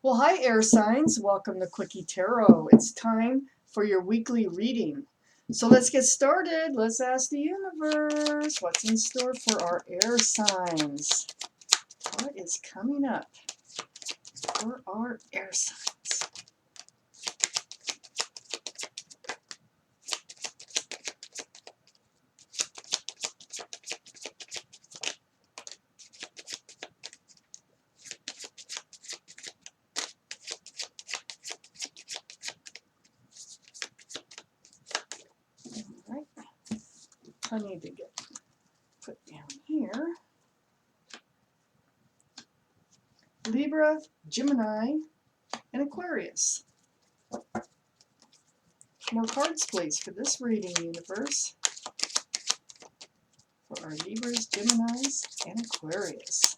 Well, hi, air signs. Welcome to Quickie Tarot. It's time for your weekly reading. So let's get started. Let's ask the universe what's in store for our air signs. What is coming up for our air signs? All right. I need to get put down here. Libra, Gemini, and Aquarius. More cards, please, for this reading, universe. For our Libras, Geminis, and Aquarius.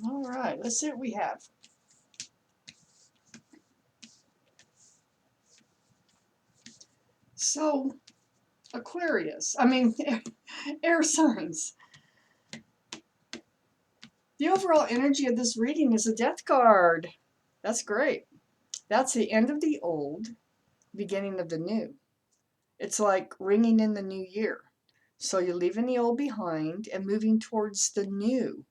All right, let's see what we have. So, Aquarius, air signs. The overall energy of this reading is a death card. That's great. That's the end of the old, beginning of the new. It's like ringing in the new year. So you're leaving the old behind and moving towards the new.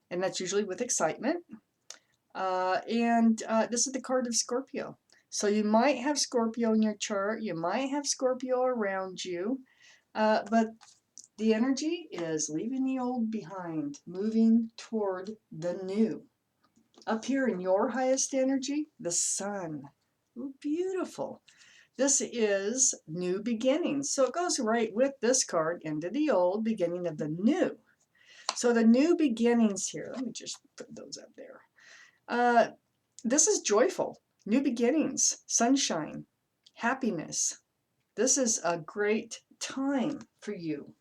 And that's usually with excitement. This is the card of Scorpio. So you might have Scorpio in your chart. You might have Scorpio around you. But the energy is leaving the old behind, moving toward the new. Up here in your highest energy, the sun. Ooh, beautiful. This is new beginnings. So it goes right with this card, into the old, beginning of the new. So the new beginnings here, let me just put those up there. This is joyful. New beginnings, sunshine, happiness. This is a great time for you.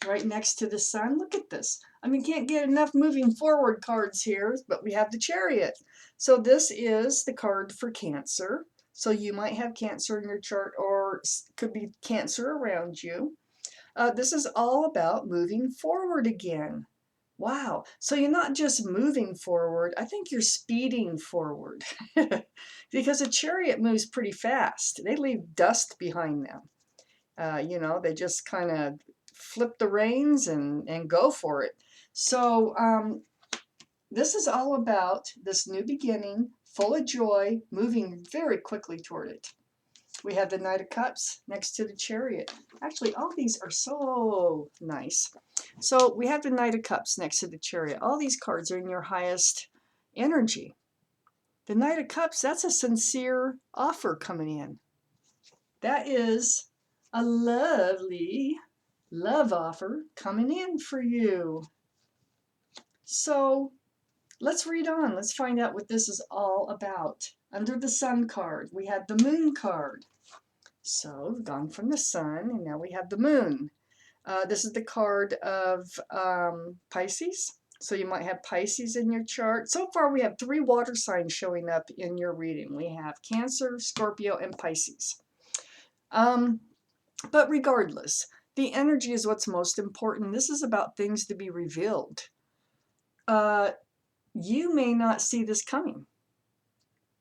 Right next to the sun. Look at this. Can't get enough moving forward cards here, but we have the Chariot. So this is the card for Cancer. So you might have Cancer in your chart, or could be Cancer around you. This is all about moving forward again. Wow. So you're not just moving forward, I think you're speeding forward. Because a Chariot moves pretty fast. They leave dust behind them. They just kind of flip the reins and go for it. So this is all about this new beginning, full of joy, moving very quickly toward it. We have the Knight of Cups next to the Chariot. Actually, all these are so nice. So we have the Knight of Cups next to the Chariot. All these cards are in your highest energy. The Knight of Cups, that's a sincere offer coming in. That is a lovely love offer coming in for you. So let's read on. Let's find out what this is all about. Under the Sun card, we have the Moon card. So we've gone from the Sun, and now we have the Moon. This is the card of Pisces. So you might have Pisces in your chart. So far, we have 3 water signs showing up in your reading. We have Cancer, Scorpio, and Pisces. But regardless, the energy is what's most important. This is about things to be revealed. You may not see this coming.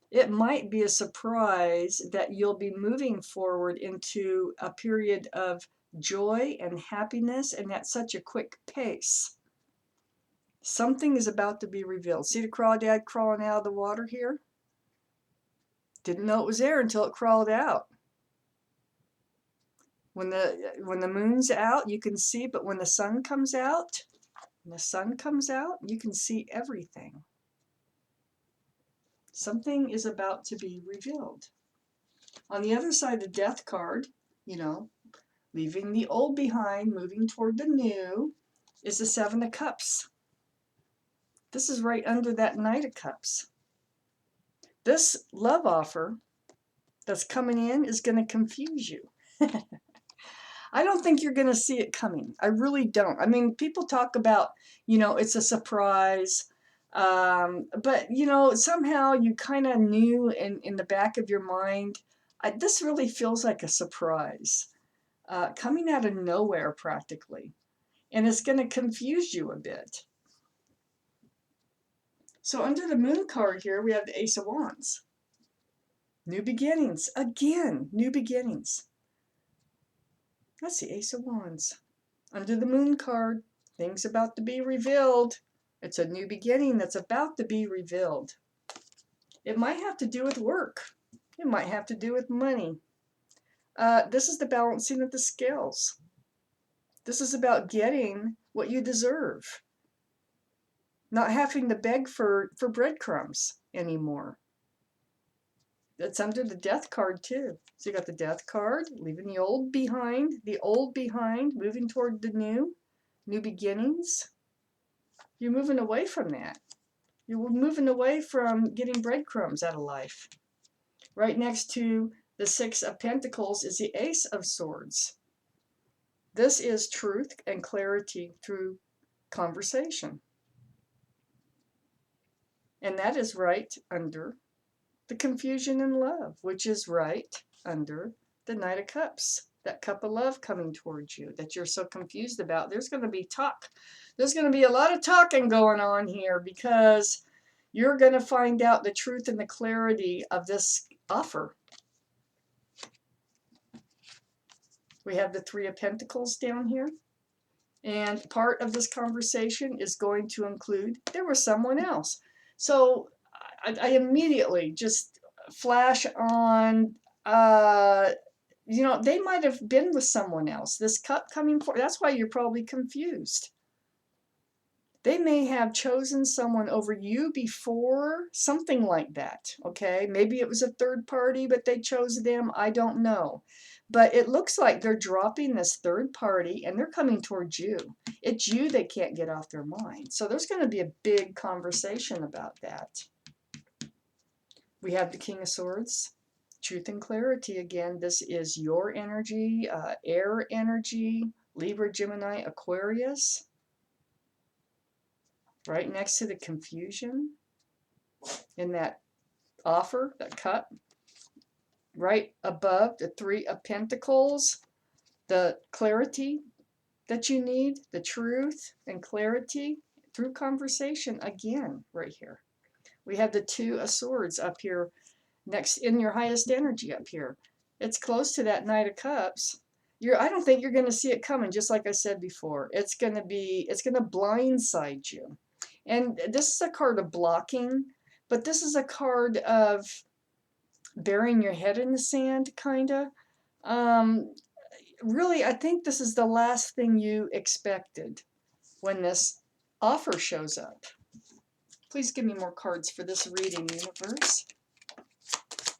It might be a surprise that you'll be moving forward into a period of joy and happiness, and at such a quick pace. Something is about to be revealed. See the crawdad crawling out of the water here? Didn't know it was there until it crawled out. When the moon's out, you can see, but when the sun comes out, you can see everything. Something is about to be revealed. On the other side, the Death card, leaving the old behind, moving toward the new, is the Seven of Cups. This is right under that Knight of Cups. This love offer that's coming in is going to confuse you. I don't think you're going to see it coming. I really don't. I mean, people talk about, it's a surprise. But, somehow you kind of knew in the back of your mind, this really feels like a surprise, coming out of nowhere practically. And it's going to confuse you a bit. So under the Moon card here, we have the Ace of Wands. New beginnings. Again, new beginnings. That's the Ace of Wands. Under the Moon card, things about to be revealed. It's a new beginning that's about to be revealed. It might have to do with work. It might have to do with money. This is the balancing of the scales. This is about getting what you deserve. Not having to beg for breadcrumbs anymore. That's under the Death card too. So you got the Death card, leaving the old behind, moving toward the new beginnings. You're moving away from that. You're moving away from getting breadcrumbs out of life. Right next to the Six of Pentacles is the Ace of Swords. This is truth and clarity through conversation. And that is right under the confusion in love, which is right under the Knight of Cups. That cup of love coming towards you that you're so confused about. There's going to be talk. There's going to be a lot of talking going on here because you're going to find out the truth and the clarity of this offer. We have the Three of Pentacles down here. And part of this conversation is going to include, there was someone else. So I immediately just flash on, they might have been with someone else. This cup coming forward, that's why you're probably confused. They may have chosen someone over you before, something like that, okay? Maybe it was a third party, but they chose them. I don't know. But it looks like they're dropping this third party and they're coming towards you. It's you they can't get off their mind. So there's going to be a big conversation about that. We have the King of Swords. Truth and clarity again. This is your energy, air energy, Libra, Gemini, Aquarius. Right next to the confusion in that offer, that cup. Right above the Three of Pentacles, the clarity that you need, the truth and clarity through conversation again right here. We have the Two of Swords up here next in your highest energy up here. It's close to that Knight of Cups. I don't think you're going to see it coming, just like I said before. It's going to blindside you. And this is a card of blocking, but this is a card of burying your head in the sand, kind of. Really, I think this is the last thing you expected when this offer shows up. Please give me more cards for this reading, universe.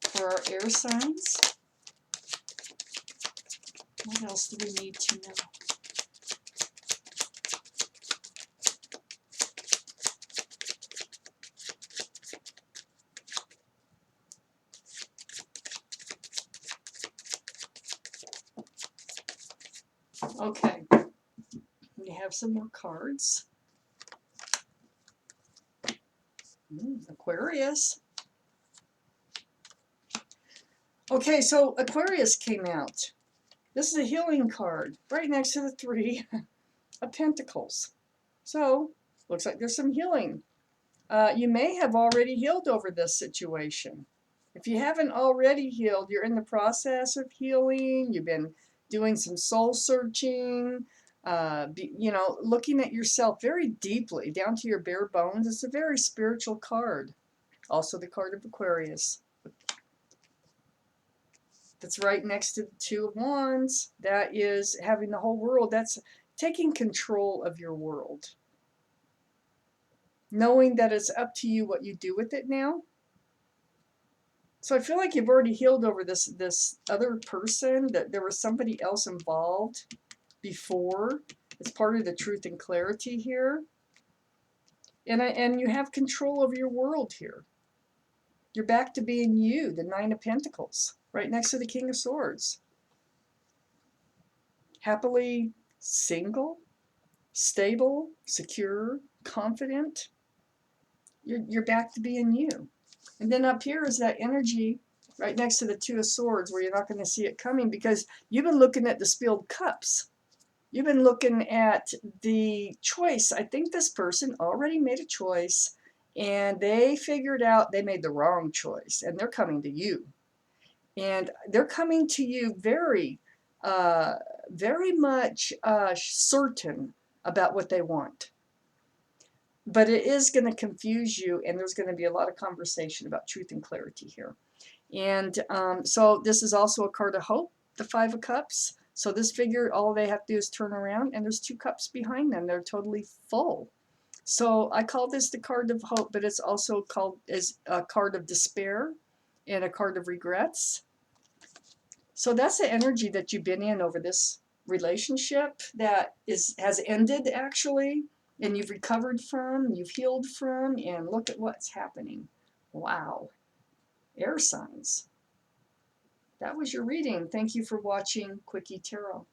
For our air signs. What else do we need to know? Okay, we have some more cards. Aquarius. Okay, so Aquarius came out. This is a healing card right next to the Three of Pentacles. So, looks like there's some healing. You may have already healed over this situation. If you haven't already healed, you're in the process of healing. You've been doing some soul searching, looking at yourself very deeply, down to your bare bones. It's a very spiritual card. Also the card of Aquarius. That's right next to the Two of Wands. That is having the whole world. That's taking control of your world. Knowing that it's up to you what you do with it now. So I feel like you've already healed over this other person, that there was somebody else involved before. It's part of the truth and clarity here. And you have control over your world here. You're back to being you, the Nine of Pentacles, right next to the King of Swords. happily single, stable, secure, confident. You're back to being you. And then up here is that energy right next to the Two of Swords where you're not going to see it coming because you've been looking at the spilled cups. You've been looking at the choice. I think this person already made a choice and they figured out they made the wrong choice and they're coming to you. And they're coming to you very much certain about what they want. But it is going to confuse you, and there's going to be a lot of conversation about truth and clarity here. And so this is also a card of hope, the Five of Cups. So this figure, all they have to do is turn around, and there's two cups behind them. They're totally full. So I call this the card of hope, but it's also called as a card of despair and a card of regrets. So that's the energy that you've been in over this relationship that has ended actually, and you've recovered from, you've healed from, and look at what's happening. Wow. Air signs. That was your reading. Thank you for watching Quickie Tarot.